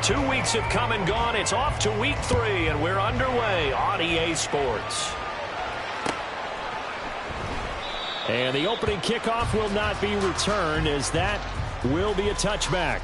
2 weeks have come and gone. It's off to week 3, and we're underway on EA Sports. And the opening kickoff will not be returned, as that will be a touchback.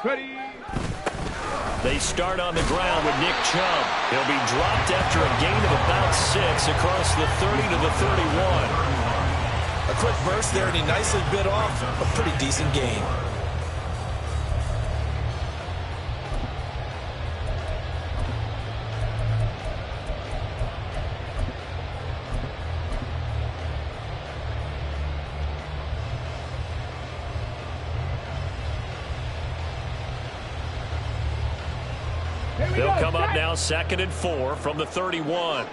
Ready. They start on the ground with Nick Chubb. He'll be dropped after a gain of about 6 across the 30 to the 31. A quick burst there, and he nicely bit off a pretty decent gain. They'll come up now 2nd and 4 from the 31.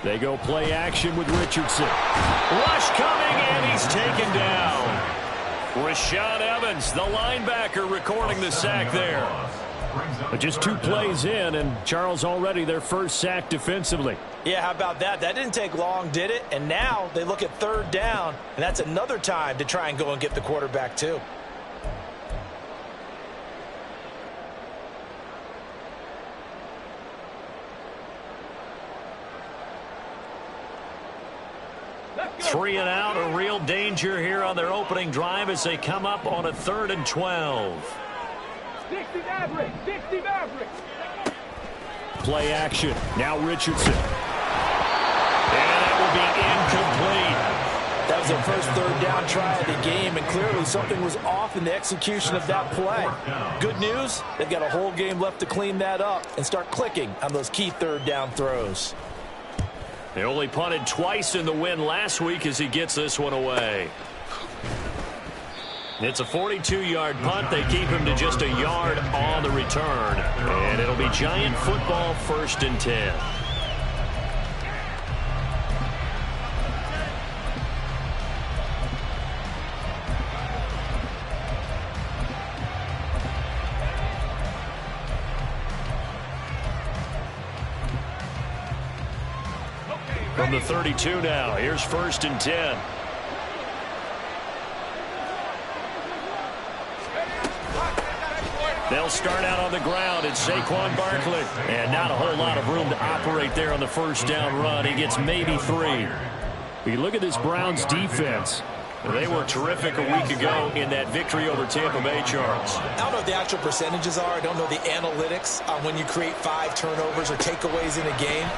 They go play action with Richardson. Rush coming, and he's taken down. Rashaan Evans, the linebacker, recording the sack there. But just 2 plays in, and Charles already their first sack defensively. Yeah, how about that? That didn't take long, did it? And now they look at 3rd down, and that's another time to try and go and get the quarterback too. Three and out, a real danger here on their opening drive as they come up on a 3rd and 12. 60 Maverick, 60 Maverick. Play action. Now Richardson. And that will be incomplete. That was their first 3rd down try of the game, and clearly something was off in the execution of that play. Good news, they've got a whole game left to clean that up and start clicking on those key 3rd down throws. They only punted twice in the win last week as he gets this one away. It's a 42-yard punt. They keep him to just a yard on the return. And it'll be Giant football, 1st and 10. From the 32 now, here's 1st and 10. They'll start out on the ground. It's Saquon Barkley. And not a whole lot of room to operate there on the 1st down run. He gets maybe 3. You look at this Browns defense. They were terrific a week ago in that victory over Tampa Bay, Charles. I don't know what the actual percentages are. I don't know the analytics on when you create 5 turnovers or takeaways in a game.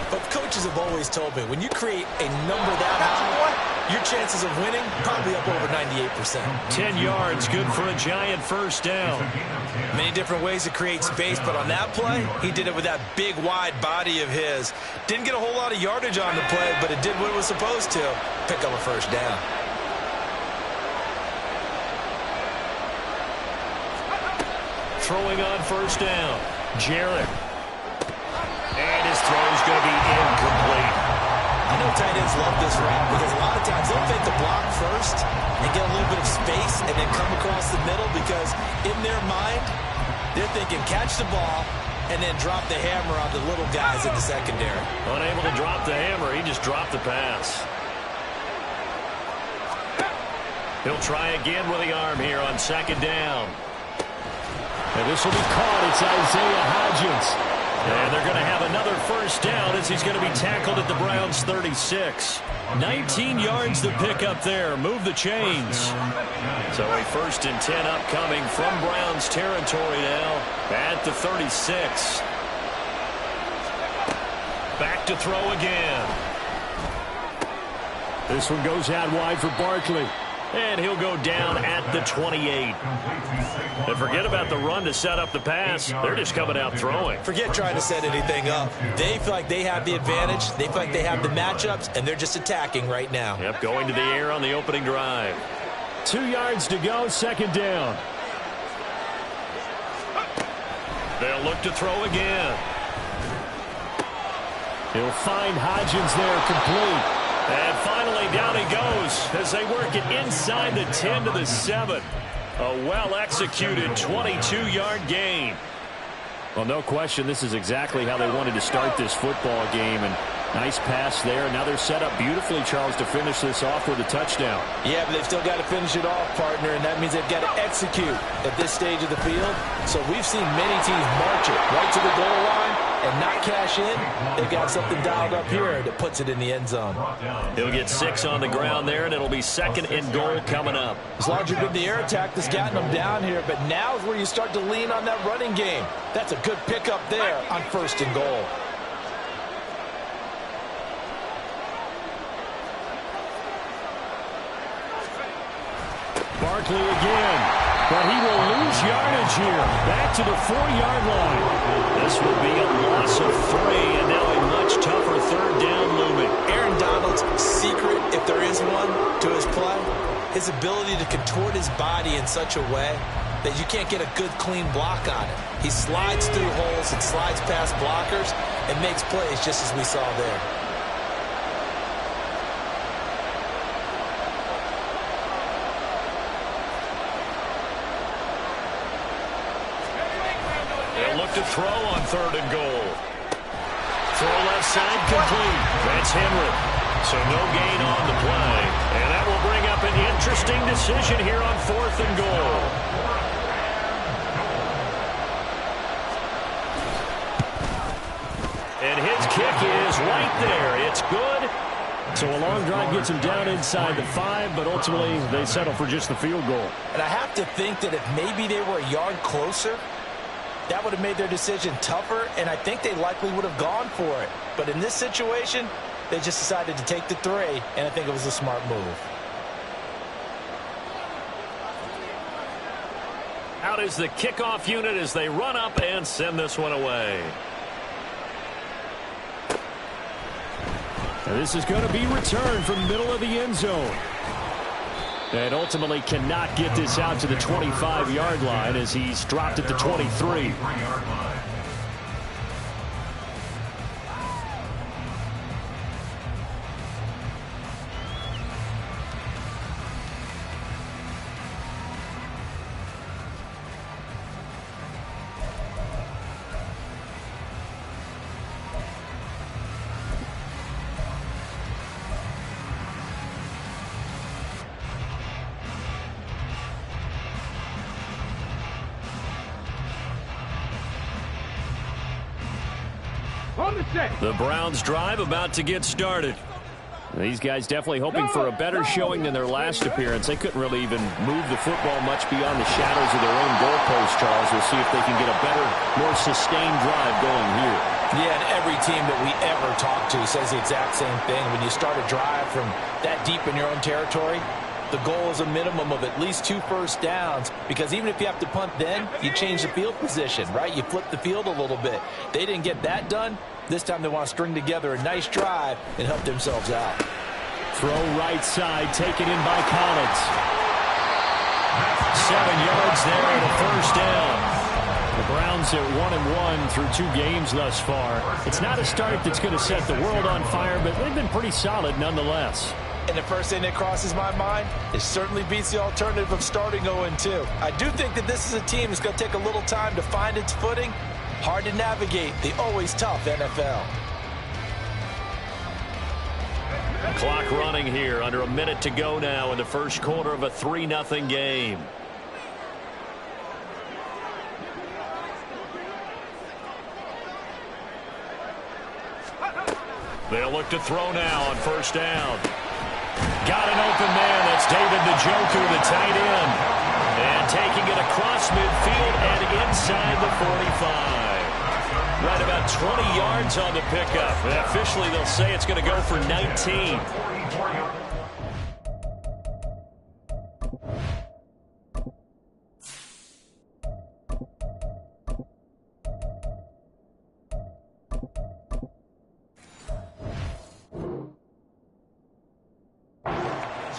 But coaches have always told me, when you create a number that high, your chances of winning probably up over 98%. 10 yards, good for a Giant 1st down. Many different ways to create space, but on that play, he did it with that big, wide body of his. Didn't get a whole lot of yardage on the play, but it did what it was supposed to. Pick up a 1st down. Throwing on 1st down. Jarrett. And his throw's going to be incomplete. I know tight ends love this route because a lot of times they'll fake the block first and get a little bit of space and then come across the middle because in their mind, they're thinking catch the ball and then drop the hammer on the little guys in the secondary. Unable to drop the hammer, he just dropped the pass. He'll try again with the arm here on 2nd down. And this will be caught. It's Isaiah Hodgins. And they're going to have another 1st down as he's going to be tackled at the Browns' 36. 19 yards to pick up there. Move the chains. So a 1st and 10 upcoming from Browns territory now at the 36. Back to throw again. This one goes out wide for Barkley. And he'll go down at the 28. And forget about the run to set up the pass. They're just coming out throwing. Forget trying to set anything up. They feel like they have the advantage. They feel like they have the matchups, and they're just attacking right now. Yep, going to the air on the opening drive. 2 yards to go, second down. They'll look to throw again. He'll find Hodgins there, complete. And finally, down he goes as they work it inside the 10 to the 7. A well-executed 22-yard gain. Well, no question, this is exactly how they wanted to start this football game. And nice pass there. Now they're set up beautifully, Charles, to finish this off with a touchdown. Yeah, but they've still got to finish it off, partner, and that means they've got to execute at this stage of the field. So we've seen many teams march it right to the goal line and not cash in. They've got something dialed up here that puts it in the end zone. He'll get 6 on the ground there, and it'll be second and goal coming up. It's largely been the air attack that's gotten them down here, but now is where you start to lean on that running game. That's a good pickup there on first and goal. Barkley again, but he will lose yardage here. Back to the 4-yard line. This will be a loss of 3, and now a much tougher third down looming. Aaron Donald's secret, if there is one, to his play, his ability to contort his body in such a way that you can't get a good, clean block on it. He slides through holes and slides past blockers and makes plays just as we saw there. To throw on third and goal. Throw left side complete. That's Henry. So no gain on the play. And that will bring up an interesting decision here on fourth and goal. And his kick is right there. It's good. So a long drive gets him down inside the 5, but ultimately they settle for just the field goal. And I have to think that if maybe they were a yard closer, that would have made their decision tougher, and I think they likely would have gone for it. But in this situation, they just decided to take the 3, and I think it was a smart move. Out is the kickoff unit as they run up and send this one away. And this is going to be returned from the middle of the end zone. And ultimately cannot get this out to the 25-yard line as he's dropped at the 23. The Browns drive about to get started. These guys definitely hoping for a better showing than their last appearance. They couldn't really even move the football much beyond the shadows of their own goalpost, Charles. We'll see if they can get a better, more sustained drive going here. Yeah, and every team that we ever talk to says the exact same thing. When you start a drive from that deep in your own territory, the goal is a minimum of at least 2 first downs, because even if you have to punt then, you change the field position, right? You flip the field a little bit. They didn't get that done. This time they want to string together a nice drive and help themselves out. Throw right side, taken in by Collins. 7 yards there and a first down. The Browns at 1-1 through 2 games thus far. It's not a start that's going to set the world on fire, but they've been pretty solid nonetheless. And the first thing that crosses my mind, it certainly beats the alternative of starting 0-2. I do think that this is a team that's going to take a little time to find its footing. Hard to navigate the always tough NFL. Clock running here, under a minute to go now in the first quarter of a 3-0 game. They'll look to throw now on first down. Got an open man. That's David Njoku, the tight end. And taking it across midfield and inside the 45. Right about 20 yards on the pickup. And officially, they'll say it's going to go for 19.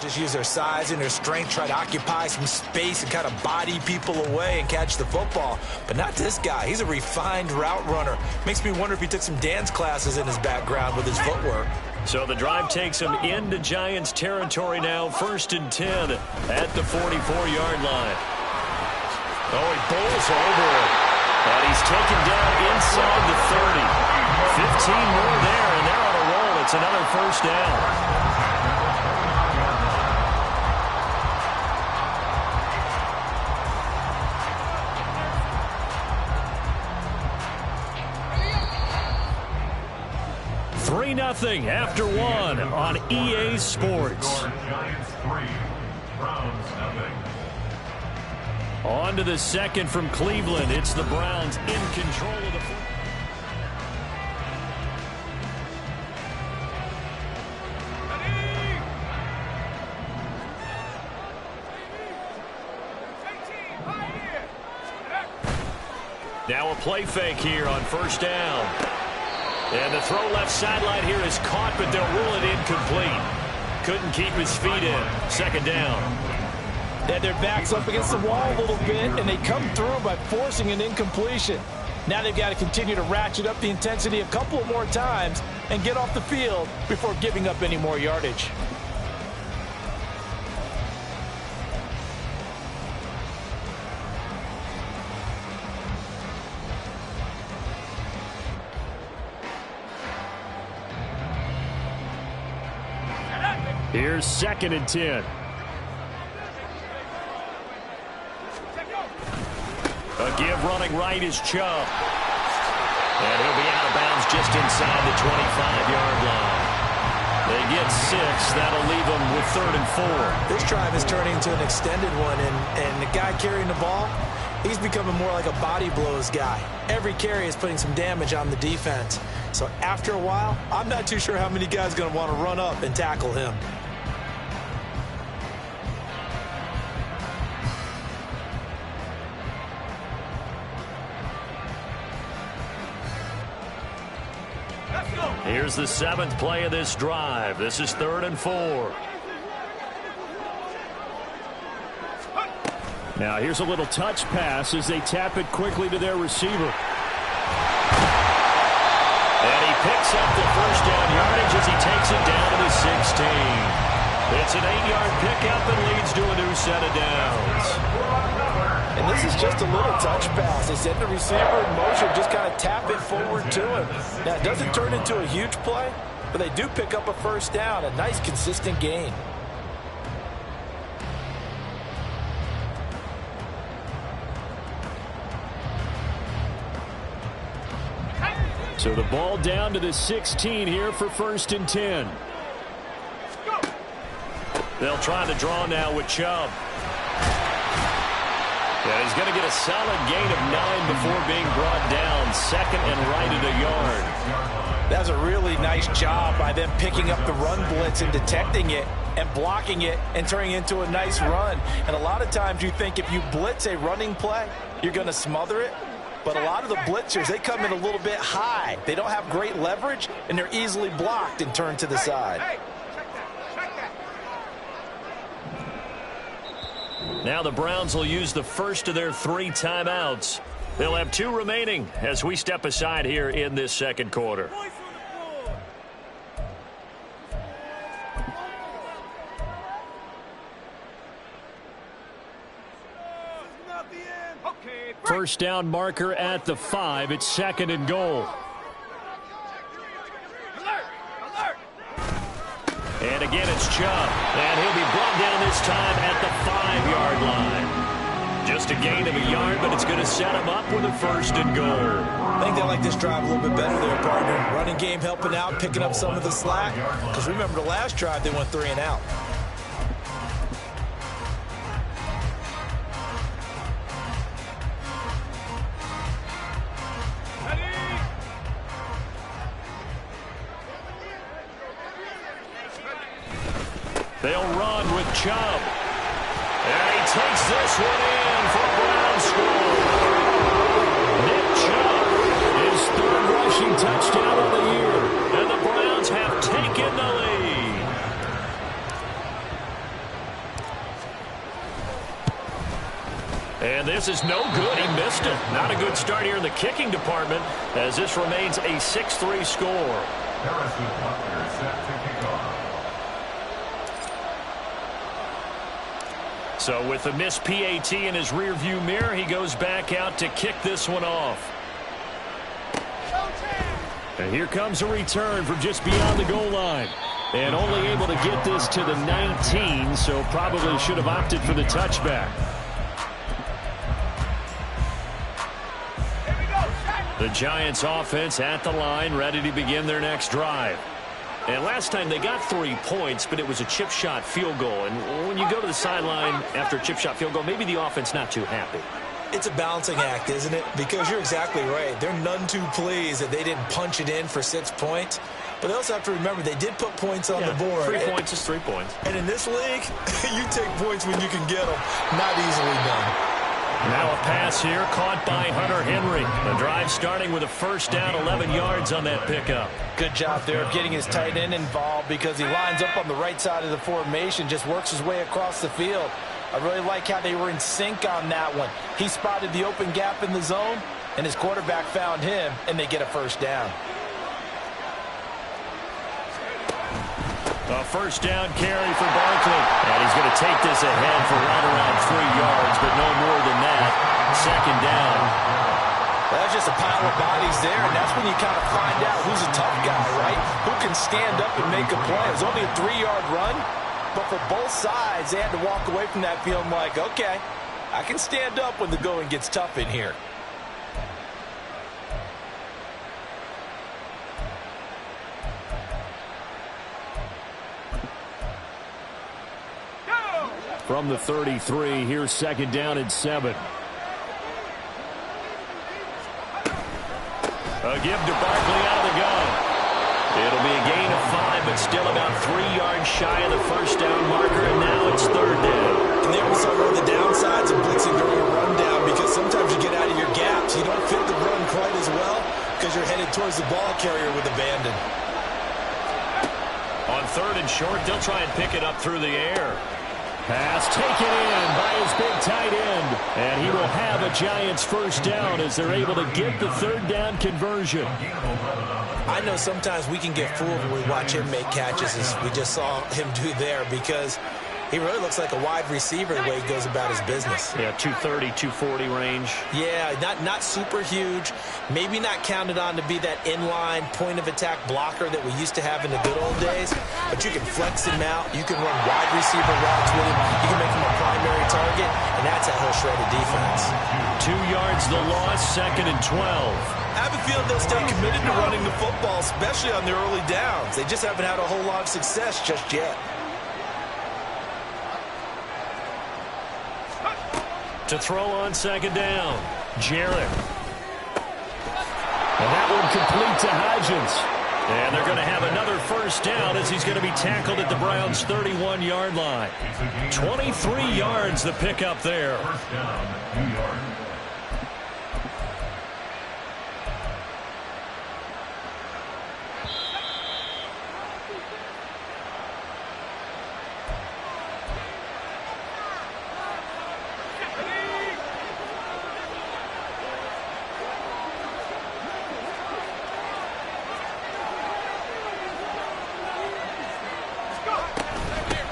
just use their size and their strength, try to occupy some space and kind of body people away and catch the football. But not this guy. He's a refined route runner. Makes me wonder if he took some dance classes in his background with his footwork. So the drive takes him into Giants territory now. 1st and 10 at the 44-yard line. Oh, he bowls over it. And he's taken down inside the 30. 15 more there, and they're on a roll. It's another 1st down. Nothing after 1 on EA Sports. On to the second from Cleveland. It's the Browns in control of the football. Now a play fake here on 1st down. And the throw left sideline here is caught, but they'll rule it incomplete. Couldn't keep his feet in. 2nd down. And their back's up against the wall a little bit, and they come through by forcing an incompletion. Now they've got to continue to ratchet up the intensity a couple more times and get off the field before giving up any more yardage. Here's 2nd and 10. A give running right is Chubb. And he'll be out of bounds just inside the 25-yard line. They get 6. That'll leave them with 3rd and 4. This drive is turning into an extended one, and the guy carrying the ball, he's becoming more like a body blows guy. Every carry is putting some damage on the defense. So after a while, I'm not too sure how many guys are going to want to run up and tackle him. Here's the 7th play of this drive. This is 3rd and 4. Now here's a little touch pass as they tap it quickly to their receiver. And he picks up the 1st down yardage as he takes it down to the 16. It's an 8-yard pickup and leads to a new set of downs. And this is just a little touch pass. They send the receiver in motion, just kind of tap it forward to him. Now, it doesn't turn into a huge play, but they do pick up a 1st down, a nice, consistent gain. So the ball down to the 16 here for 1st and 10. They'll try to draw now with Chubb. Yeah, he's going to get a solid gain of 9 before being brought down. 2nd and right at a yard. That was a really nice job by them picking up the run blitz and detecting it and blocking it and turning it into a nice run. And a lot of times you think if you blitz a running play, you're going to smother it. But a lot of the blitzers, they come in a little bit high. They don't have great leverage, and they're easily blocked and turned to the side. Now the Browns will use the first of their 3 timeouts. They'll have 2 remaining as we step aside here in this 2nd quarter. First down marker at the 5. It's 2nd and goal. And again, it's Chubb. And he'll be brought down this time at the 5-yard line. Just a gain of a yard, but it's going to set him up with a 1st and goal. I think they like this drive a little bit better there, partner. Running game helping out, picking up some of the slack. Because remember, the last drive, they went 3 and out. They'll run with Chubb. And he takes this one in for a Brown score. Nick Chubb, his 3rd rushing touchdown of the year. And the Browns have taken the lead. And this is no good. He missed it. Not a good start here in the kicking department as this remains a 6-3 score. Harrison Butler set to kick off. So with the missed PAT in his rearview mirror, he goes back out to kick this one off. And here comes a return from just beyond the goal line. And only able to get this to the 19, so probably should have opted for the touchback. The Giants offense at the line, ready to begin their next drive. And last time they got 3 points, but it was a chip shot field goal. And when you go to the sideline after a chip shot field goal, maybe the offense not too happy. It's a balancing act, isn't it? Because you're exactly right. They're none too pleased that they didn't punch it in for 6 points. But they also have to remember they did put points on the board. 3 points is 3 points. And in this league, you take points when you can get them. Not easily done. Now a pass here caught by Hunter Henry. The drive starting with a first down, 11 yards on that pickup. Good job there of getting his tight end involved because he lines up on the right side of the formation, just works his way across the field. I really like how they were in sync on that one. He spotted the open gap in the zone, and his quarterback found him, and they get a first down. A first down carry for Barkley. And he's going to take this ahead for right around 3 yards, but no more than that. Second down. That's just a pile of bodies there, and that's when you kind of find out who's a tough guy, right? Who can stand up and make a play. It was only a 3-yard run, but for both sides, they had to walk away from that feeling like, okay, I can stand up when the going gets tough in here. From the 33, here's second down and 7. A give to Barkley out of the gun. It'll be a gain of 5, but still about 3 yards shy of the first down marker, and now it's third down. And there we saw one of the downsides of blitzing during a rundown because sometimes you get out of your gaps. You don't fit the run quite as well because you're headed towards the ball carrier with abandon. On third and short, they'll try and pick it up through the air. Pass taken in by his big tight end. And he will have a Giants first down as they're able to get the third down conversion. I know sometimes we can get fooled when we watch him make catches, as we just saw him do there, because he really looks like a wide receiver the way he goes about his business. Yeah, 230, 240 range. Yeah, not super huge. Maybe not counted on to be that inline point-of-attack blocker that we used to have in the good old days. But you can flex him out. You can run wide receiver routes with him. You can make him a primary target, and that's how he'll shred a defense. 2 yards the loss, second and 12. I have a feeling they'll stay committed to running the football, especially on their early downs. They just haven't had a whole lot of success just yet. To throw on second down, Jarrett. And that one complete to Hodgins. And they're going to have another first down as he's going to be tackled at the Browns' 31-yard line. 23 yards the pickup there. First down, New York.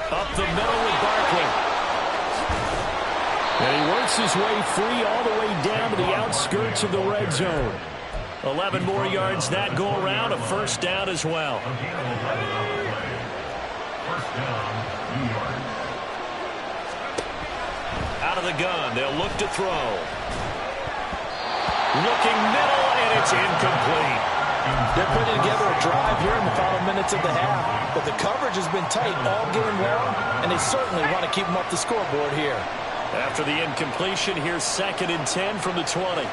Up the middle with Barkley. And he works his way free all the way down to the outskirts of the red zone. 11 more yards that go around, a first down as well. First down, New York. Out of the gun, they'll look to throw. Looking middle, and it's incomplete. They're putting together a drive here in the final minutes of the half, but the coverage has been tight all game long, and they certainly want to keep them off the scoreboard here. After the incompletion, here's second and 10 from the 20.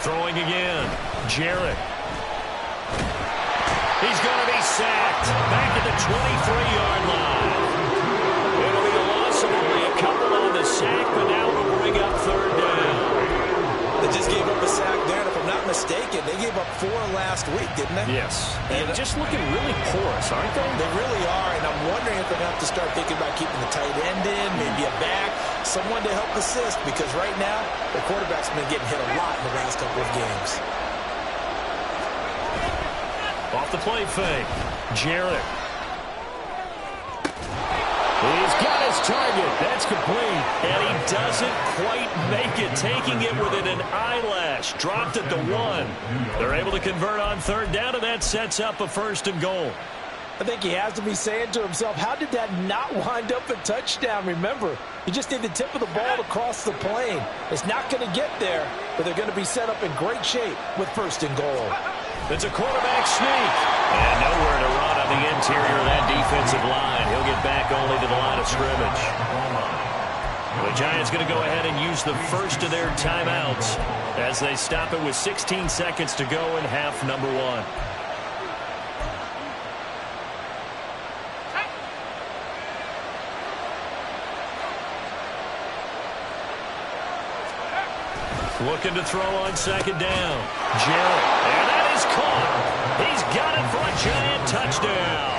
Throwing again, Jarrett. He's going to be sacked back at the 23-yard line. It'll be a loss of only a couple on the sack, but now it'll bring up third down. They just gave up a sack there, and if I'm not mistaken, mistaken, they gave up 4 last week, didn't they? Yes. And just looking really porous, aren't they? They really are, and I'm wondering if they're going to have to start thinking about keeping the tight end in, maybe a back, someone to help assist, because right now, the quarterback's been getting hit a lot in the last couple of games. Off the play fake. Jarrett. He's got his target. That's complete. And he doesn't quite make it, taking it within an eyelash. Dropped at the 1. They're able to convert on 3rd down, and that sets up a 1st and goal. I think he has to be saying to himself, how did that not wind up a touchdown? Remember, you just need the tip of the ball to cross the plane. It's not going to get there, but they're going to be set up in great shape with 1st and goal. It's a quarterback sneak. And nowhere to run on the interior of that defensive line. He'll get back only to the line of scrimmage. The Giants going to go ahead and use the first of their timeouts as they stop it with 16 seconds to go in half number 1. Looking to throw on 2nd down. Jarrett. And that is caught. He's got it for a Giant touchdown.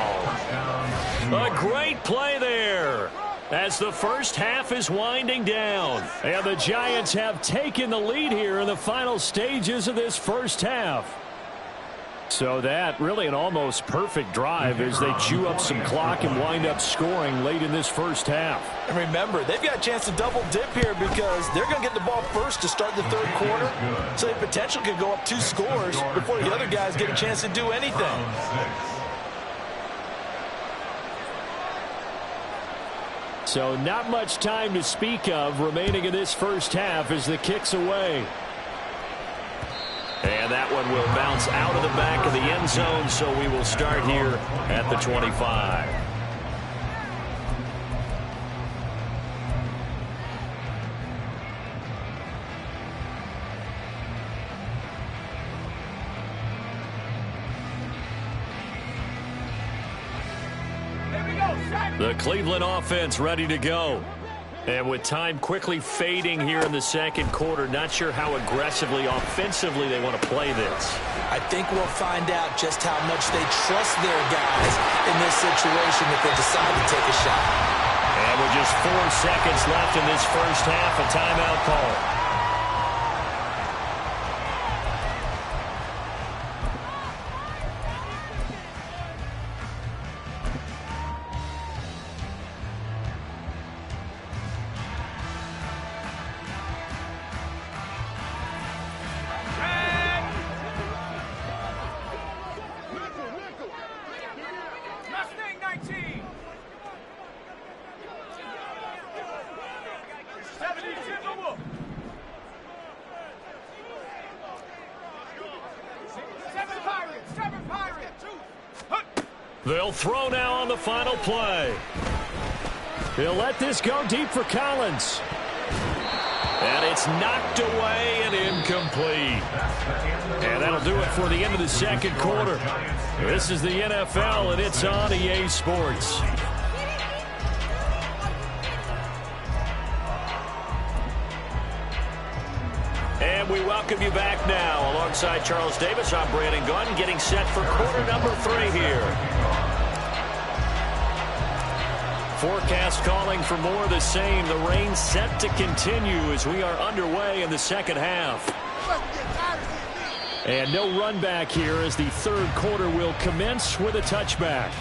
A great play there as the first half is winding down. And the Giants have taken the lead here in the final stages of this first half. So that really an almost perfect drive as they chew up some clock and wind up scoring late in this first half. And remember, they've got a chance to double dip here because they're going to get the ball first to start the 3rd quarter. So they potentially could go up 2 scores before the other guys get a chance to do anything. So not much time to speak of remaining in this first half as the kick's away. And that one will bounce out of the back of the end zone, so we will start here at the 25. The Cleveland offense ready to go. And with time quickly fading here in the 2nd quarter, not sure how aggressively, offensively they want to play this. I think we'll find out just how much they trust their guys in this situation if they decide to take a shot. And with just 4 seconds left in this first half, a timeout call. They'll throw now on the final play. He'll let this go deep for Collins. And it's knocked away and incomplete. And that'll do it for the end of the 2nd quarter. This is the NFL, and it's on EA Sports. And we welcome you back now. Alongside Charles Davis, I'm Brandon Gunn, getting set for quarter number 3 here. Forecast calling for more of the same. The rain set to continue as we are underway in the 2nd half. And no run back here as the 3rd quarter will commence with a touchback.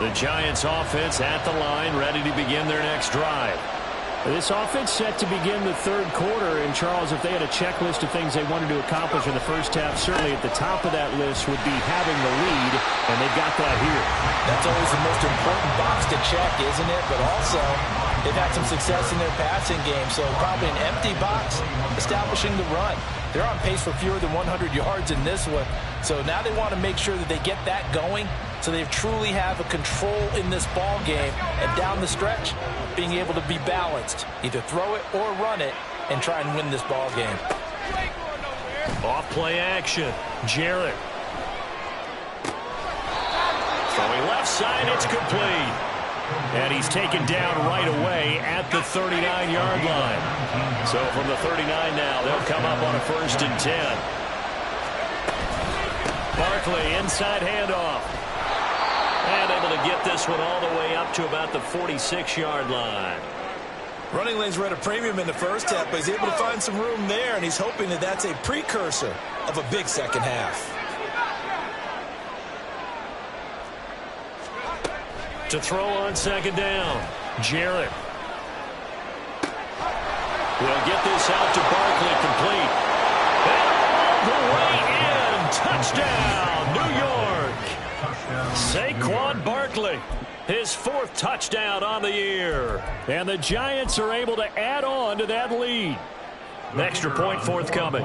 The Giants offense at the line, ready to begin their next drive. This offense set to begin the 3rd quarter, and Charles, if they had a checklist of things they wanted to accomplish in the first half, certainly at the top of that list would be having the lead, and they've got that here. That's always the most important box to check, isn't it? But also, they've had some success in their passing game, so probably an empty box establishing the run. They're on pace for fewer than 100 yards in this one, so now they want to make sure that they get that going so they truly have a control in this ball game, and down the stretch, being able to be balanced, either throw it or run it, and try and win this ball game. Off play action, Jarrett. Throwing left side, it's complete. And he's taken down right away at the 39-yard line. So from the 39 now, they'll come up on a 1st and 10. Barkley, inside handoff. And able to get this one all the way up to about the 46-yard line. Running lanes were at a premium in the first half, but he's able to find some room there, and he's hoping that that's a precursor of a big second half. To throw on 2nd down, Jarrett. He'll get this out to Barkley, complete. And all the way in. Touchdown, New York. Saquon Barkley, his 4th touchdown on the year. And the Giants are able to add on to that lead. An extra point forthcoming.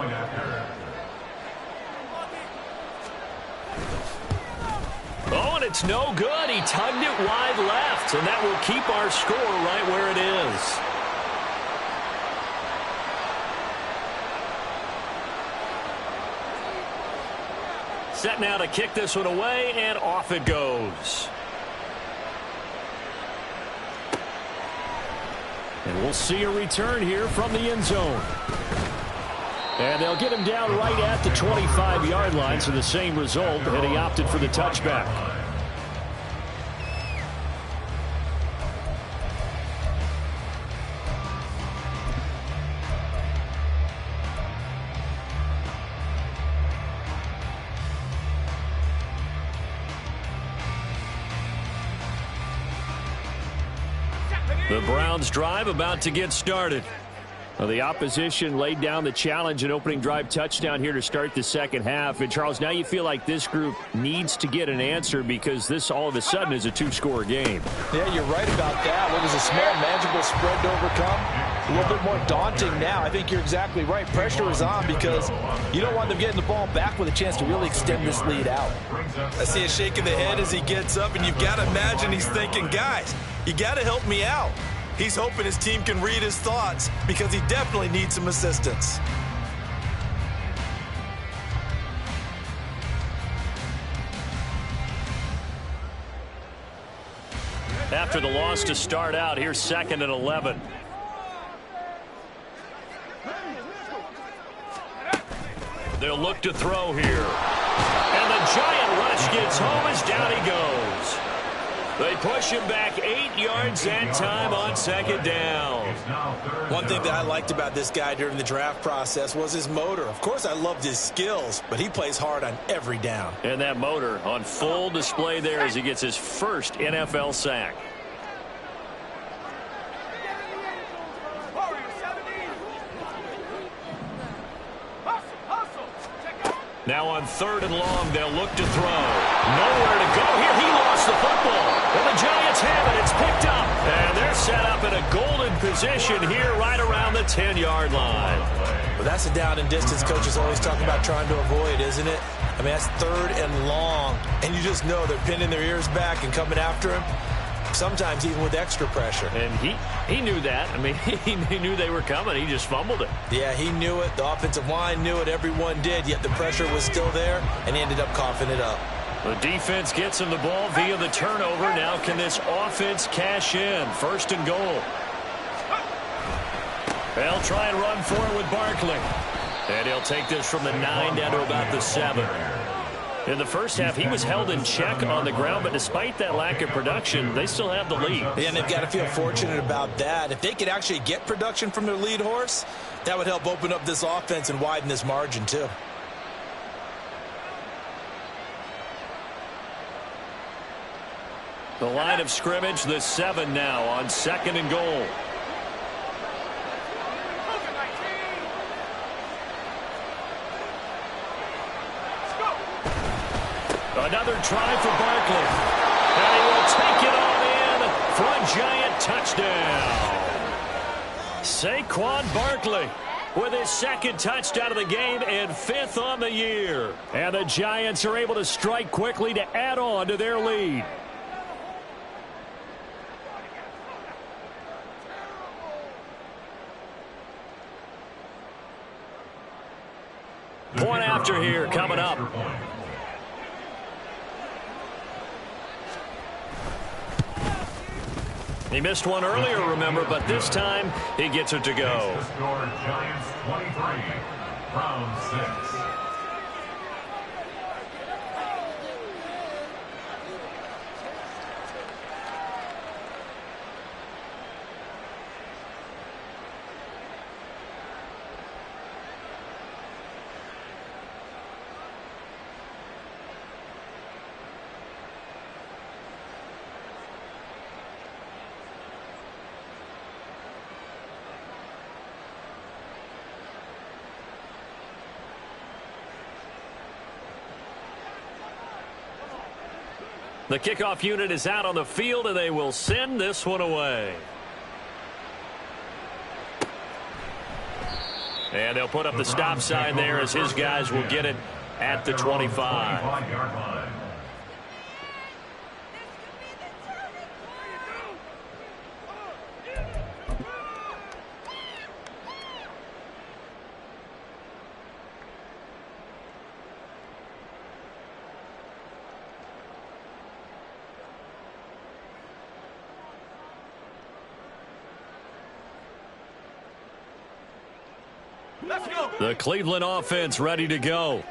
Oh, and it's no good. He tugged it wide left, and that will keep our score right where it is. Set now to kick this one away, and off it goes. And we'll see a return here from the end zone. And they'll get him down right at the 25-yard line, so the same result, and he opted for the touchback. The Browns drive about to get started. Well, the opposition laid down the challenge and opening drive touchdown here to start the second half. And, Charles, now you feel like this group needs to get an answer because this all of a sudden is a 2-score game. Yeah, you're right about that. What was a small, manageable spread to overcome? A little bit more daunting now. I think you're exactly right. Pressure is on because you don't want them getting the ball back with a chance to really extend this lead out. I see a shake of the head as he gets up, and you've got to imagine he's thinking, guys, you got to help me out. He's hoping his team can read his thoughts because he definitely needs some assistance. After the loss to start out, here's 2nd and 11. They'll look to throw here. And the giant rush gets home as down he goes. They push him back 8 yards that time on 2nd down. One thing that I liked about this guy during the draft process was his motor. Of course, I loved his skills, but he plays hard on every down. And that motor on full display there as he gets his first NFL sack. Now on 3rd and long, they'll look to throw. Nowhere to go here. He lost the football. And the Giants have it. It's picked up. And they're set up in a golden position here right around the 10-yard line. Well, that's a down and distance coaches always talk about trying to avoid, isn't it? I mean, that's 3rd and long. And you just know they're pinning their ears back and coming after him. Sometimes even with extra pressure. And he knew that. I mean, he knew they were coming. He just fumbled it. Yeah, he knew it. The offensive line knew it. Everyone did. Yet the pressure was still there, and he ended up coughing it up. The defense gets him the ball via the turnover. Now can this offense cash in? 1st and goal. They'll try and run for it with Barkley. And he'll take this from the 9 down to about the 7. In the first half, he was held in check on the ground, but despite that lack of production, they still have the lead. Yeah, and they've got to feel fortunate about that. If they could actually get production from their lead horse, that would help open up this offense and widen this margin, too. The line of scrimmage, the 7 now on 2nd and goal. Another try for Barkley. And he will take it on in for a Giant touchdown. Saquon Barkley with his 2nd touchdown of the game and 5th on the year. And the Giants are able to strike quickly to add on to their lead. Point after here coming up. He missed one earlier, remember, but this time he gets it to go. The score, Giants 23, round 6. The kickoff unit is out on the field, and they will send this one away. And they'll put up the stop sign there as his guys will get it at the 25. 25-yard line. The Cleveland offense ready to go.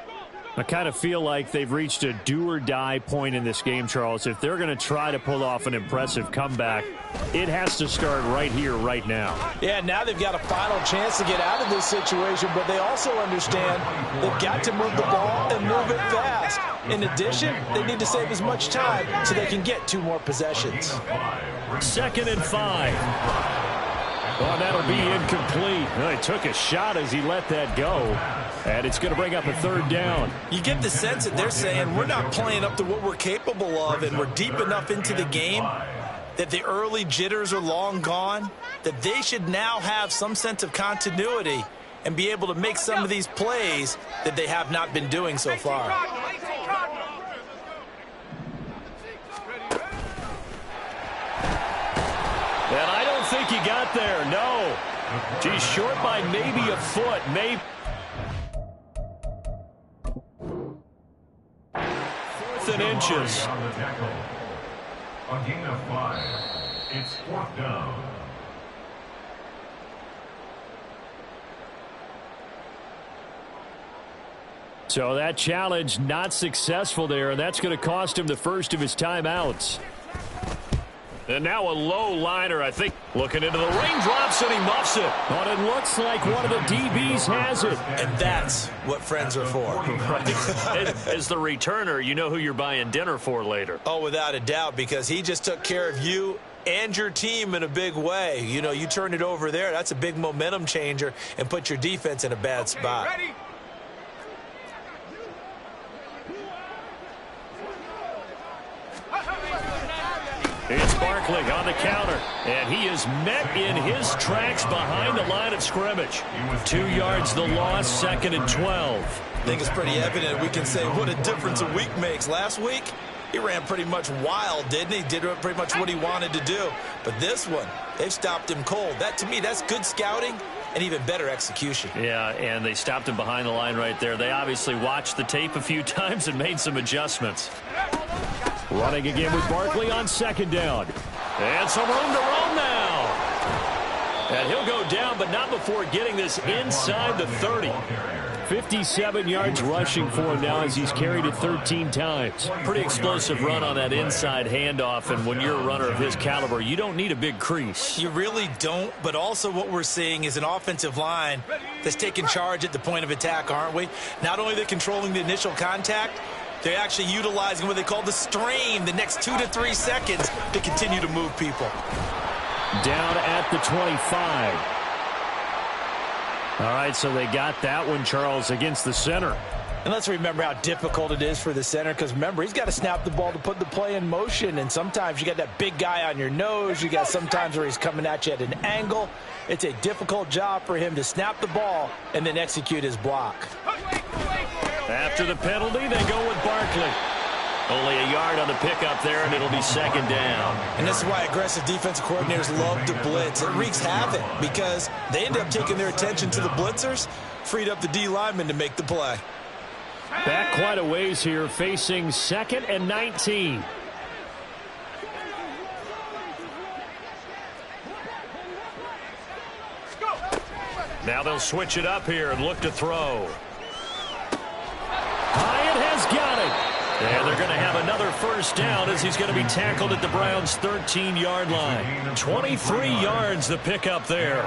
I kind of feel like they've reached a do-or-die point in this game, Charles. If they're going to try to pull off an impressive comeback, it has to start right here, right now. Yeah, now they've got a final chance to get out of this situation, but they also understand they've got to move the ball and move it fast. In addition, they need to save as much time so they can get 2 more possessions. 2nd and 5. Oh, that'll be incomplete. Well, he took a shot as he let that go. And it's going to bring up a 3rd down. You get the sense that they're saying we're not playing up to what we're capable of, and we're deep enough into the game that the early jitters are long gone, that they should now have some sense of continuity and be able to make some of these plays that they have not been doing so far. And I don't think he got there, no. He's short by maybe a foot, maybe. 4th and inches. On the tackle. A gain of 5. It's 4th down. So that challenge not successful there, and that's going to cost him the first of his timeouts. And now a low liner, I think, looking into the raindrops, and he muffs it. But it looks like one of the DBs has it. And that's what friends are for. As the returner, you know who you're buying dinner for later. Oh, without a doubt, because he just took care of you and your team in a big way. You know, you turned it over there. That's a big momentum changer and put your defense in a bad spot. Ready? It's Barkley on the counter, and he is met in his tracks behind the line of scrimmage. 2 yards the loss, 2nd and 12. I think it's pretty evident. We can say what a difference a week makes. Last week, he ran pretty much wild, didn't he? Did pretty much what he wanted to do. But this one, they've stopped him cold. That, to me, that's good scouting and even better execution. Yeah, and they stopped him behind the line right there. They obviously watched the tape a few times and made some adjustments. Running again with Barkley on 2nd down. And some room to roam now. And he'll go down, but not before getting this inside the 30. 57 yards rushing for him now as he's carried it 13 times. Pretty explosive run on that inside handoff, and when you're a runner of his caliber, you don't need a big crease. You really don't, but also what we're seeing is an offensive line that's taking charge at the point of attack, aren't we? Not only are they controlling the initial contact, they're actually utilizing what they call the strain the next 2 to 3 seconds to continue to move people. Down at the 25. All right, so they got that one, Charles, against the center. And let's remember how difficult it is for the center, because remember, he's got to snap the ball to put the play in motion, and sometimes you got that big guy on your nose. You got sometimes where he's coming at you at an angle. It's a difficult job for him to snap the ball and then execute his block. After the penalty, they go with Barkley. Only a yard on the pickup there, and it'll be 2nd down. And this is why aggressive defensive coordinators love to blitz. It wreaks havoc because they end up taking their attention to the blitzers, freed up the D lineman to make the play. Back quite a ways here, facing 2nd and 19. Now they'll switch it up here and look to throw. Hyatt has got it. And they're going to have another first down as he's going to be tackled at the Browns' 13-yard line. 23 yards the pickup there.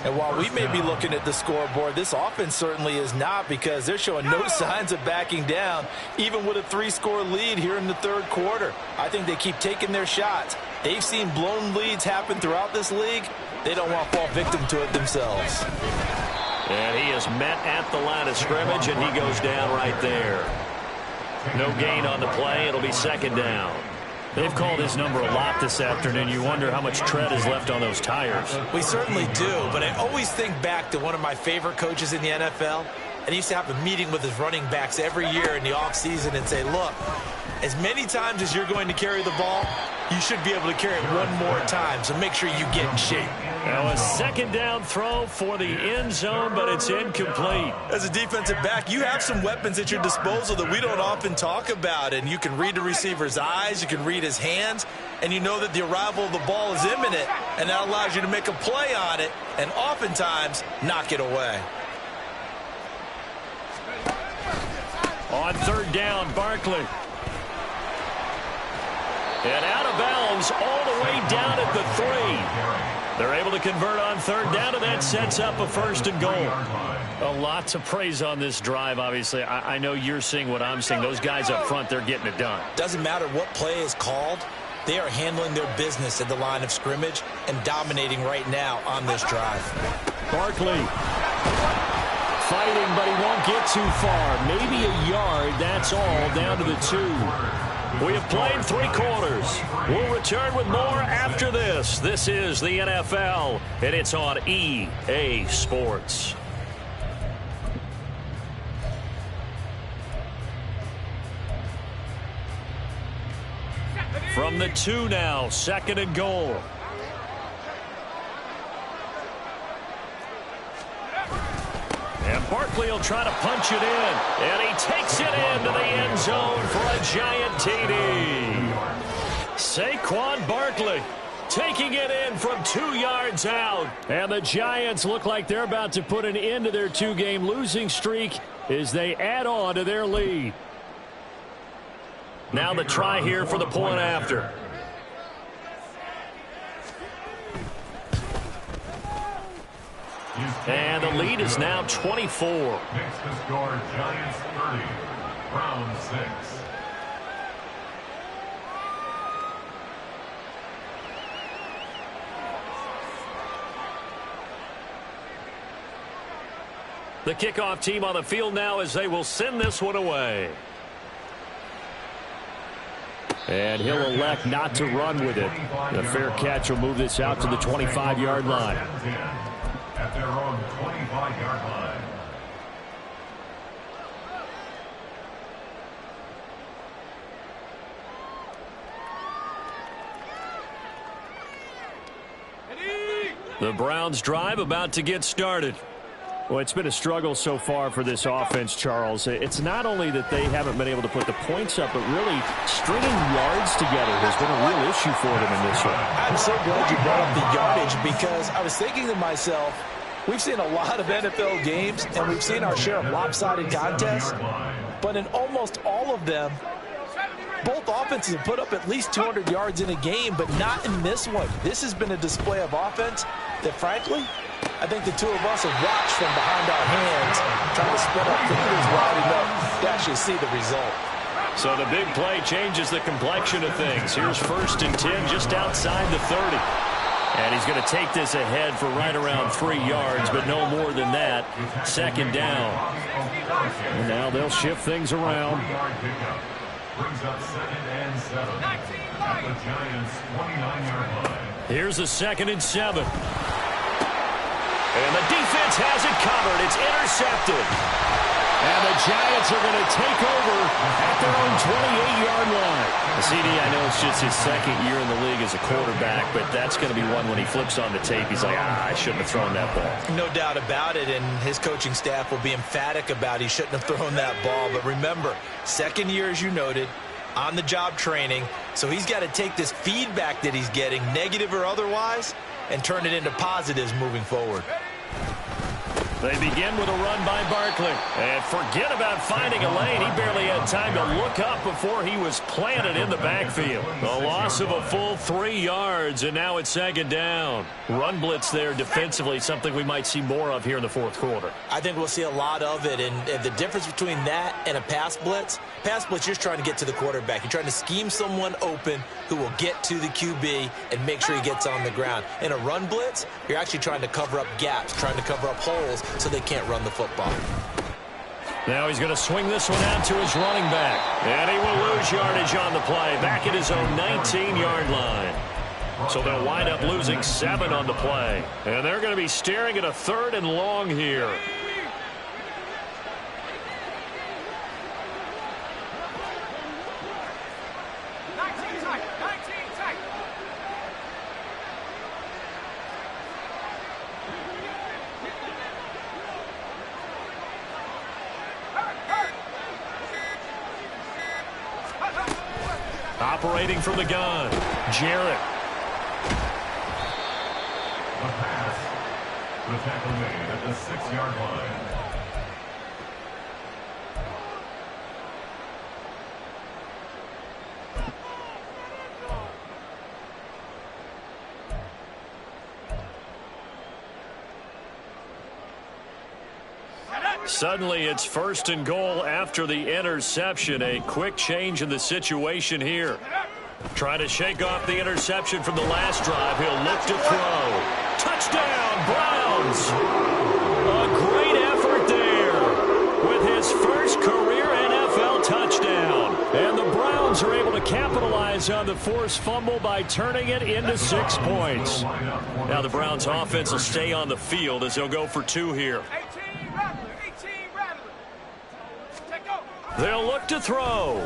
And while we may be looking at the scoreboard, this offense certainly is not, because they're showing no signs of backing down, even with a 3-score lead here in the third quarter. I think they keep taking their shots. They've seen blown leads happen throughout this league. They don't want to fall victim to it themselves. And he is met at the line of scrimmage, and he goes down right there. No gain on the play. It'll be second down. They've called his number a lot this afternoon. You wonder how much tread is left on those tires. We certainly do, but I always think back to one of my favorite coaches in the NFL, and he used to have a meeting with his running backs every year in the offseason and say, look, as many times as you're going to carry the ball, you should be able to carry it one more time, so make sure you get in shape. Now a second down throw for the end zone, but it's incomplete. As a defensive back, you have some weapons at your disposal that we don't often talk about, and you can read the receiver's eyes, you can read his hands, and you know that the arrival of the ball is imminent, and that allows you to make a play on it and oftentimes knock it away. On third down, Barkley. And out of bounds all the way down at the 3. They're able to convert on third down, and that sets up a first and goal. A lot to praise on this drive, obviously. I know you're seeing what I'm seeing. Those guys up front, they're getting it done. Doesn't matter what play is called. They are handling their business at the line of scrimmage and dominating right now on this drive. Barkley fighting, but he won't get too far. Maybe a yard, that's all, down to the 2. We have played 3 quarters. We'll return with more after this. This is the NFL, and it's on EA Sports. From the 2 now, second and goal. And Barkley will try to punch it in. And he takes it into the end zone for a giant TD. Saquon Barkley taking it in from 2 yards out. And the Giants look like they're about to put an end to their 2-game losing streak as they add on to their lead. Now the try here for the point after. And the lead is now 24. Next to score, Giants 30, Browns 6. The kickoff team on the field now as they will send this one away. And he'll elect not to run with it. The fair catch will move this out to the 25-yard line. At their own 25-yard line. The Browns drive about to get started. Well, it's been a struggle so far for this offense, Charles. It's not only that they haven't been able to put the points up, but really stringing yards together has been a real issue for them in this one. I'm so glad you brought up the yardage, because I was thinking to myself, we've seen a lot of NFL games, and we've seen our share of lopsided contests, but in almost all of them, both offenses have put up at least 200 yards in a game, but not in this one. This has been a display of offense that, frankly, I think the two of us have watched from behind our hands, trying to spread our fingers wide enough to actually see the result. So the big play changes the complexion of things. Here's 1st and 10 just outside the 30. And he's going to take this ahead for right around 3 yards, but no more than that. Second down. And now they'll shift things around. Brings up 2nd and 7 at the Giants' 29-yard line. Here's a 2nd and 7. And the defense has it covered. It's intercepted. And the Giants are going to take over at their own 28-yard line. CD, I know it's just his 2nd year in the league as a quarterback, but that's going to be one when he flips on the tape, he's like, I shouldn't have thrown that ball. No doubt about it, and his coaching staff will be emphatic about he shouldn't have thrown that ball. But remember, 2nd year, as you noted, on-the-job training, so he's got to take this feedback that he's getting, negative or otherwise, and turn it into positives moving forward. They begin with a run by Barkley. And forget about finding a lane. He barely had time to look up before he was planted in the backfield. A loss of a full 3 yards, and now it's second down. Run blitz there defensively, something we might see more of here in the fourth quarter. I think we'll see a lot of it, and the difference between that and a pass blitz, you're just trying to get to the quarterback. You're trying to scheme someone open who will get to the QB and make sure he gets on the ground. In a run blitz, you're actually trying to cover up gaps, trying to cover up holes so they can't run the football. Now he's going to swing this one out to his running back. And he will lose yardage on the play, back at his own 19-yard line. So they'll wind up losing 7 on the play. And they're going to be staring at a 3rd and long here. Operating from the gun, Jarrett. A pass. The tackle made at the 6-yard line. Suddenly it's 1st and goal after the interception. A quick change in the situation here. Trying to shake off the interception from the last drive. He'll look to throw. Touchdown, Browns! A great effort there with his first career NFL touchdown. And the Browns are able to capitalize on the forced fumble by turning it into 6 points. Now the Browns offense will stay on the field as they'll go for 2 here. They'll look to throw.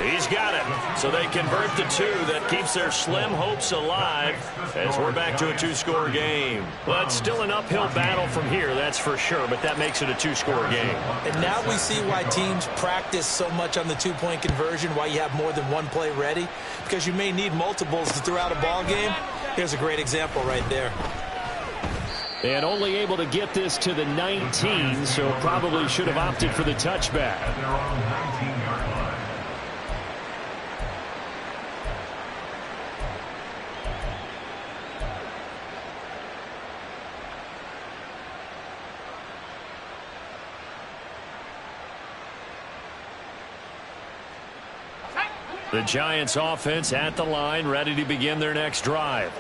He's got it. So they convert the 2. That keeps their slim hopes alive as we're back to a 2-score game. But still an uphill battle from here, that's for sure. But that makes it a 2-score game. And now we see why teams practice so much on the 2-point conversion, why you have more than one play ready. Because you may need multiples to throw out a ball game. Here's a great example right there. And only able to get this to the 19, so probably should have opted for the touchback. At their own 19-yard line. The Giants offense at the line, ready to begin their next drive.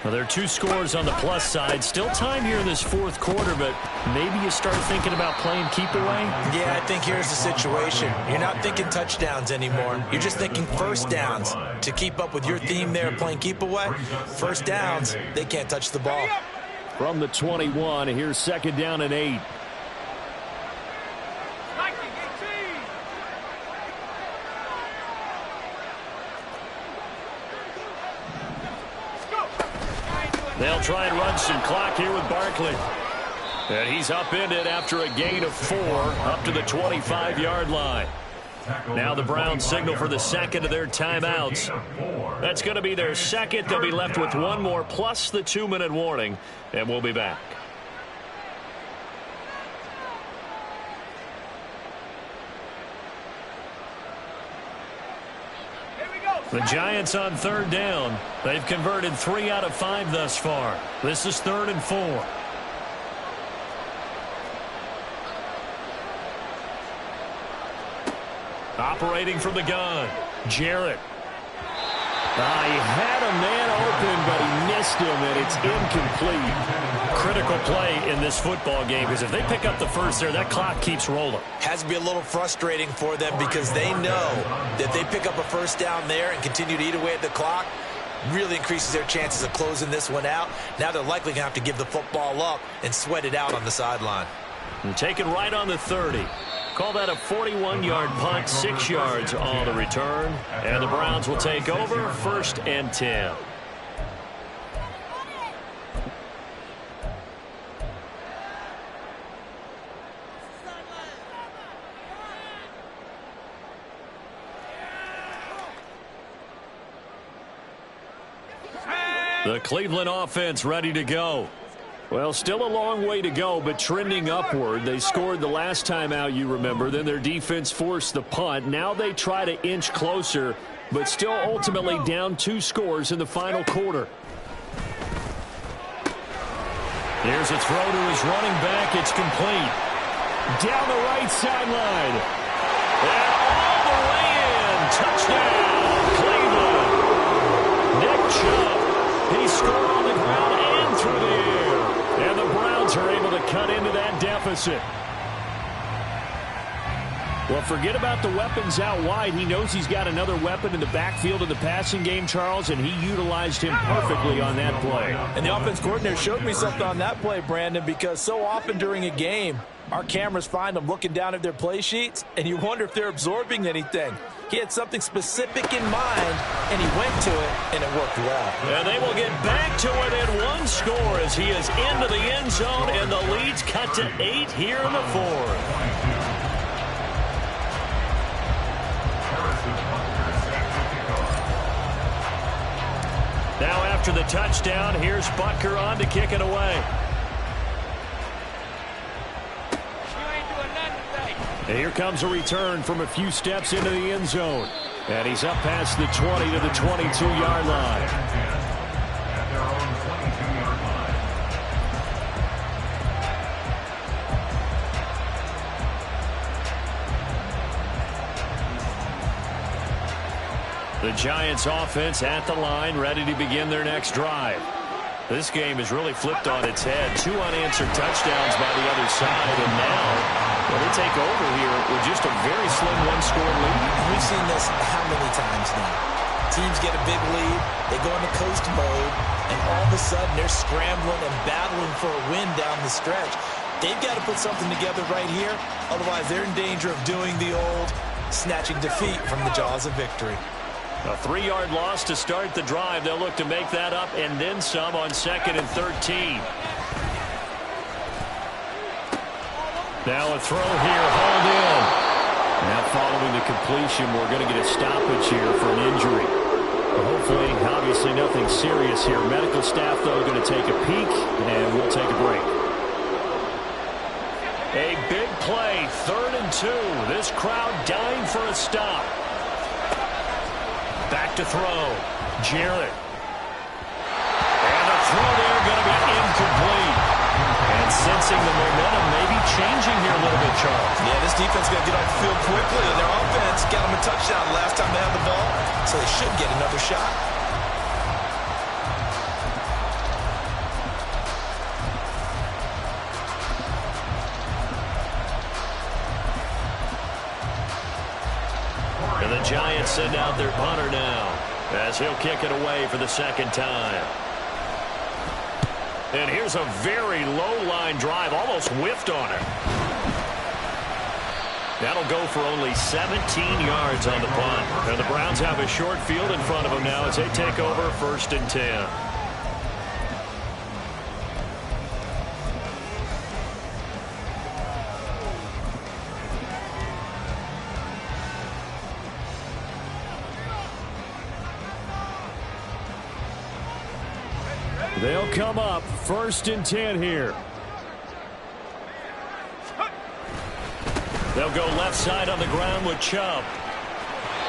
Well, there are 2 scores on the plus side. Still time here in this fourth quarter, but maybe you start thinking about playing keep away? Yeah, I think here's the situation. You're not thinking touchdowns anymore. You're just thinking first downs. To keep up with your theme there, playing keep away, first downs, they can't touch the ball. From the 21, here's 2nd down and 8. They'll try and run some clock here with Barkley. And he's upended after a gain of 4 up to the 25-yard line. Now the Browns signal for the second of their timeouts. That's going to be their second. They'll be left with 1 more plus the 2-minute warning. And we'll be back. The Giants on 3rd down. They've converted 3 out of 5 thus far. This is 3rd and 4. Operating from the gun, Jarrett. He had a man open, but he missed him, and it's incomplete. Critical play in this football game, because if they pick up the first there, that clock keeps rolling. Has to be a little frustrating for them because they know that they pick up a first down there and continue to eat away at the clock, really increases their chances of closing this one out. Now they're likely going to have to give the football up and sweat it out on the sideline. And taken right on the 30. Call that a 41-yard punt, 6 yards on the return. And the Browns will take over, 1st and 10. The Cleveland offense ready to go. Well, still a long way to go, but trending upward. They scored the last time out, you remember. Then their defense forced the punt. Now they try to inch closer, but still ultimately down 2 scores in the final quarter. Here's a throw to his running back. It's complete. Down the right sideline. And all the way in. Touchdown, Cleveland. Nick Chubb. He scored on the ground and through the air. And the Browns are able to cut into that deficit. Well, forget about the weapons out wide. He knows he's got another weapon in the backfield of the passing game, Charles, and he utilized him perfectly on that play. And the offense coordinator showed me something on that play, Brandon, because so often during a game, our cameras find them looking down at their play sheets, and you wonder if they're absorbing anything. He had something specific in mind, and he went to it, and it worked well. And they will get back to within 1 score as he is into the end zone, and the lead's cut to 8 here in the 4th. Now after the touchdown, here's Butker on to kick it away. And here comes a return from a few steps into the end zone. And he's up past the 20 to the 22-yard line. At their own 22-yard line. The Giants offense at the line, ready to begin their next drive. This game has really flipped on its head. 2 unanswered touchdowns by the other side, and now they take over here with just a very slim 1-score lead. We've seen this how many times now? Teams get a big lead, they go into coast mode, and all of a sudden they're scrambling and battling for a win down the stretch. They've got to put something together right here, otherwise they're in danger of doing the old snatching defeat from the jaws of victory. A 3-yard loss to start the drive. They'll look to make that up and then some on 2nd and 13. Now a throw here, hauled in. Now following the completion, we're going to get a stoppage here for an injury. Hopefully, obviously nothing serious here. Medical staff, though, going to take a peek, and we'll take a break. A big play, 3rd and 2. This crowd dying for a stop. Back to throw. Jarrett. And the throw there going to be incomplete. And sensing the momentum maybe changing here a little bit, Charles. Yeah, this defense got to get off the field quickly, and their offense got them a touchdown last time they had the ball, so they should get another shot. And the Giants send out their punter now as he'll kick it away for the 2nd time. And here's a very low-line drive, almost whiffed on it. That'll go for only 17 yards on the punt. And the Browns have a short field in front of them now as they take over 1st and 10. They'll come up 1st and 10 here. They'll go left side on the ground with Chubb.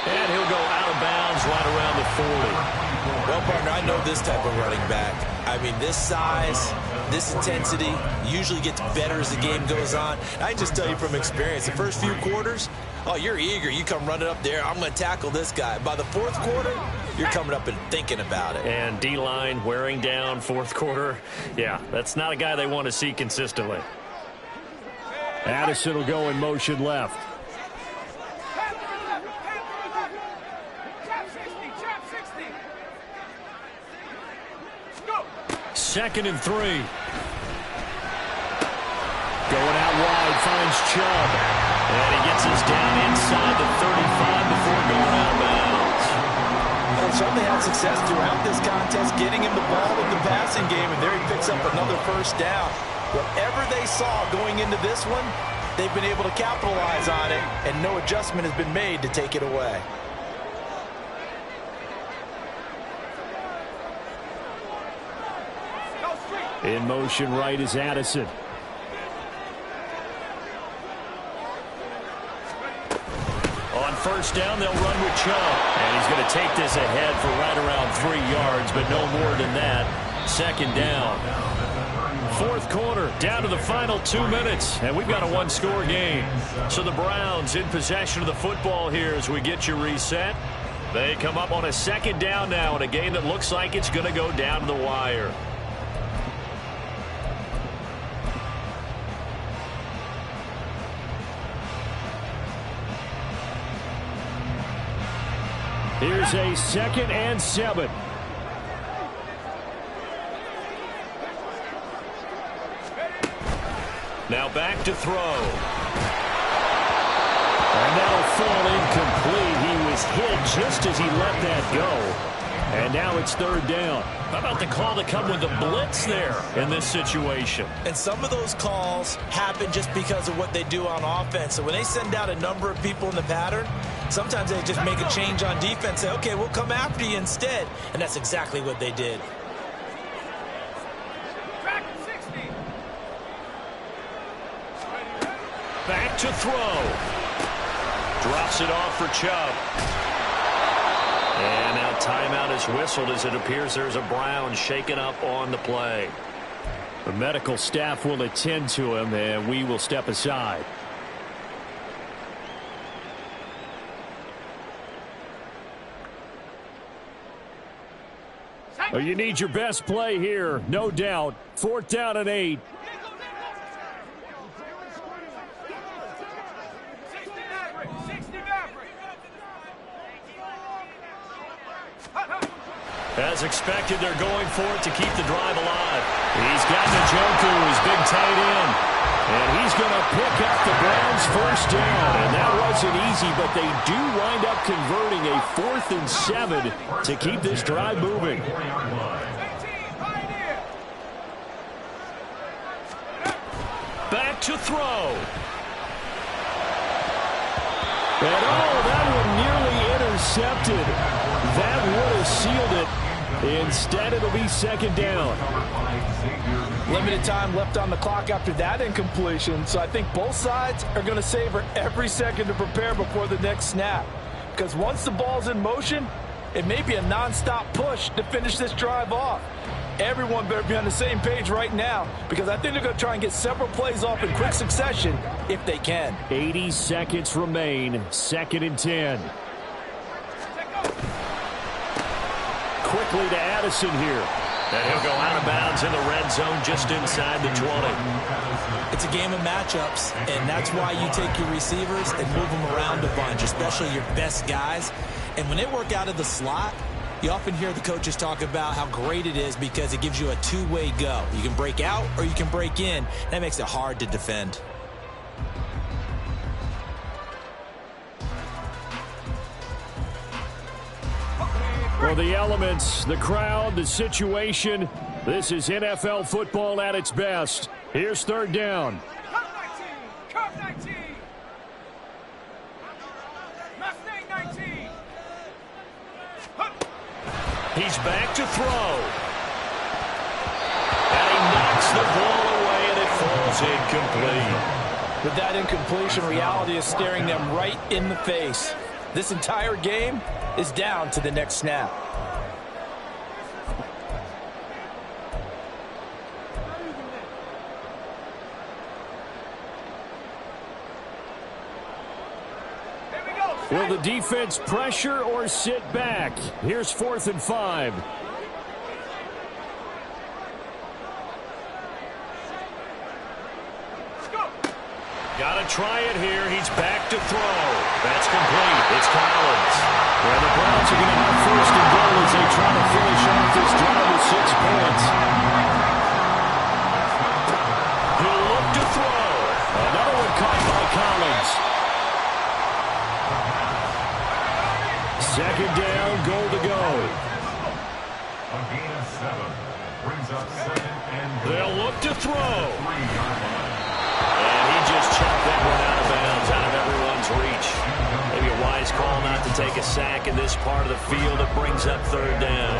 And he'll go out of bounds right around the 40. Well, partner, I know this type of running back. I mean, this size, this intensity usually gets better as the game goes on. I can just tell you from experience, the first few quarters, oh, you're eager. You come running up there, I'm going to tackle this guy. By the 4th quarter, you're coming up and thinking about it. And D-line wearing down 4th quarter. Yeah, that's not a guy they want to see consistently. Addison will go in motion left. 2nd and 3. Going out wide, finds Chubb. And he gets us down inside the 35 before going out of bounds. Well, certainly had success throughout this contest, getting him the ball in the passing game, and there he picks up another 1st down. Whatever they saw going into this one, they've been able to capitalize on it, and no adjustment has been made to take it away. In motion right is Addison. On first down, they'll run with Chubb. And he's going to take this ahead for right around 3 yards, but no more than that. Second down. Fourth quarter, down to the final 2 minutes, and we've got a one-score game. So the Browns in possession of the football here as we get you reset. They come up on a second down now in a game that looks like it's going to go down to the wire. Here's a 2nd and 7. Now back to throw. And that'll fall incomplete. He was hit just as he let that go. And now it's third down. How about the call to come with the blitz there in this situation? And some of those calls happen just because of what they do on offense. So when they send out a number of people in the pattern, sometimes they just make a change on defense, say, okay, we'll come after you instead. And that's exactly what they did. Back to throw. Drops it off for Chubb. And now timeout is whistled as it appears there's a Brown shaken up on the play. The medical staff will attend to him, and we will step aside. Oh, you need your best play here, no doubt. 4th down and 8. As expected, they're going for it to keep the drive alive. He's got Njoku, his big tight end. And he's going to pick up the Browns' first down. And that wasn't easy, but they do wind up converting a 4th and 7 to keep this drive moving. Back to throw. And that one nearly intercepted. That would have sealed it. Instead, it'll be second down. Limited time left on the clock after that incompletion, so I think both sides are going to savor every second to prepare before the next snap. Because once the ball's in motion, it may be a nonstop push to finish this drive off. Everyone better be on the same page right now, because I think they're going to try and get several plays off in quick succession if they can. 80 seconds remain, 2nd and 10. Quickly to Addison here. And he'll go out of bounds in the red zone just inside the 20. It's a game of matchups, and that's why you take your receivers and move them around a bunch, especially your best guys. And when they work out of the slot, you often hear the coaches talk about how great it is because it gives you a two-way go. You can break out or you can break in. That makes it hard to defend. Well, the elements, the crowd, the situation, this is NFL football at its best. Here's third down. Cup 19. Mustang 19. He's back to throw. And he knocks the ball away, and it falls incomplete. With that incompletion, reality is staring them right in the face. This entire game is down to the next snap. Will the defense pressure or sit back? Here's 4th and 5. Got to try it here. He's back to throw. That's complete. It's Collins. Well, the Browns are going to have 1st and goal as they try to finish off this drive with 6 points. He'll look to throw. Another one caught by Collins. 2nd down, goal to go. A gain of 7 brings up 2nd and goal. They'll look to throw. And he just chucked that one out of bounds, out of everyone's reach. Maybe a wise call not to take a sack in this part of the field. It brings up third down.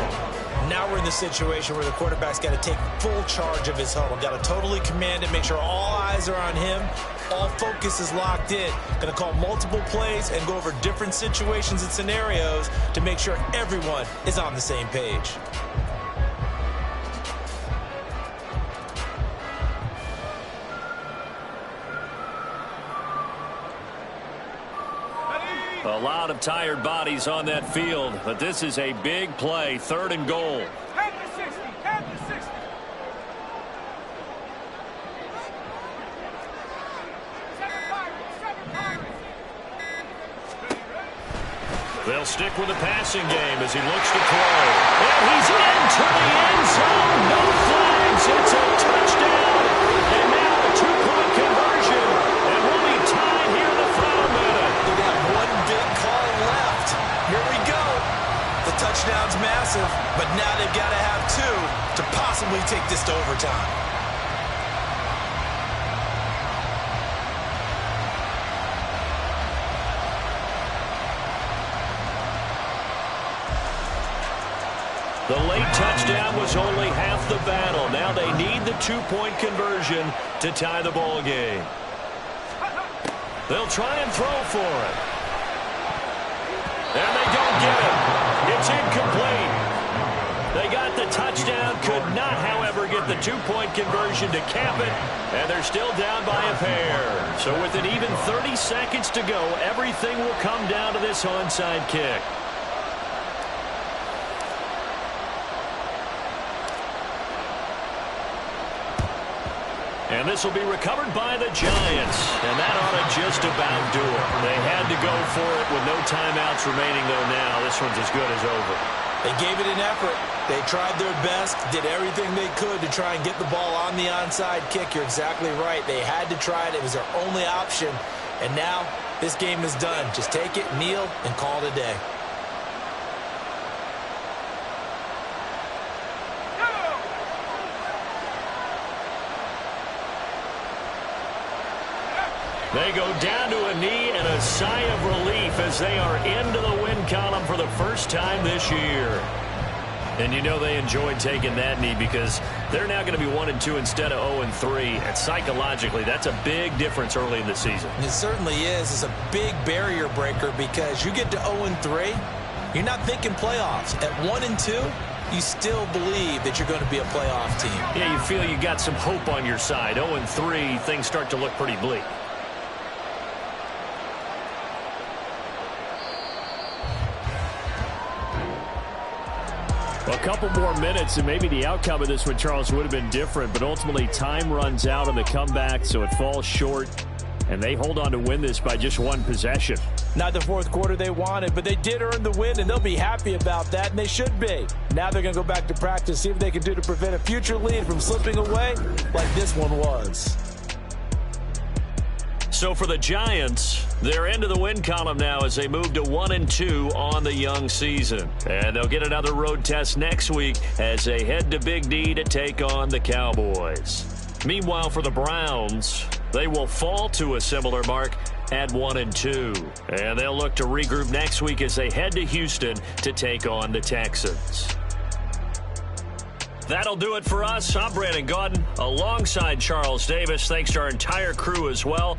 Now we're in the situation where the quarterback's got to take full charge of his huddle. Got to totally command it, make sure all eyes are on him. All focus is locked in. Going to call multiple plays and go over different situations and scenarios to make sure everyone is on the same page. A lot of tired bodies on that field, but this is a big play, 3rd and goal. Head to 60. Head to 60. Seven Pirates. They'll stick with the passing game as he looks to throw. And he's into the end zone. No flags. It's a touchdown. And now a 2-point conversion. And we'll be tied here in the final minute. They got one big call left. Here we go. The touchdown's massive, but now they've got to have 2 to possibly take this to overtime. The late touchdown was only half the battle. Now they need the 2-point conversion to tie the ball game. They'll try and throw for it. And they don't get it. It's incomplete. They got the touchdown, could not, however, get the 2-point conversion to cap it, and they're still down by a pair. So with an even 30 seconds to go, everything will come down to this onside kick. And this will be recovered by the Giants. And that ought to just about do it. They had to go for it with no timeouts remaining, though, now. This one's as good as over. They gave it an effort. They tried their best, did everything they could to try and get the ball on the onside kick. You're exactly right. They had to try it. It was their only option. And now this game is done. Just take it, kneel, and call it a day. They go down to a knee and a sigh of relief as they are into the win column for the first time this year. And you know they enjoyed taking that knee because they're now going to be 1-2 instead of 0-3. And psychologically, that's a big difference early in the season. It certainly is. It's a big barrier breaker because you get to 0-3, you're not thinking playoffs. At 1-2, you still believe that you're going to be a playoff team. Yeah, you feel you got some hope on your side. 0-3, things start to look pretty bleak. A couple more minutes, and maybe the outcome of this one, Charles, would have been different. But ultimately, time runs out on the comeback, so it falls short. And they hold on to win this by just 1 possession. Not the fourth quarter they wanted, but they did earn the win, and they'll be happy about that, and they should be. Now they're going to go back to practice, see what they can do to prevent a future lead from slipping away like this one was. So for the Giants, they're into the win column now as they move to 1-2 on the young season. And they'll get another road test next week as they head to Big D to take on the Cowboys. Meanwhile, for the Browns, they will fall to a similar mark at 1-2. And they'll look to regroup next week as they head to Houston to take on the Texans. That'll do it for us. I'm Brandon Gaudin alongside Charles Davis. Thanks to our entire crew as well.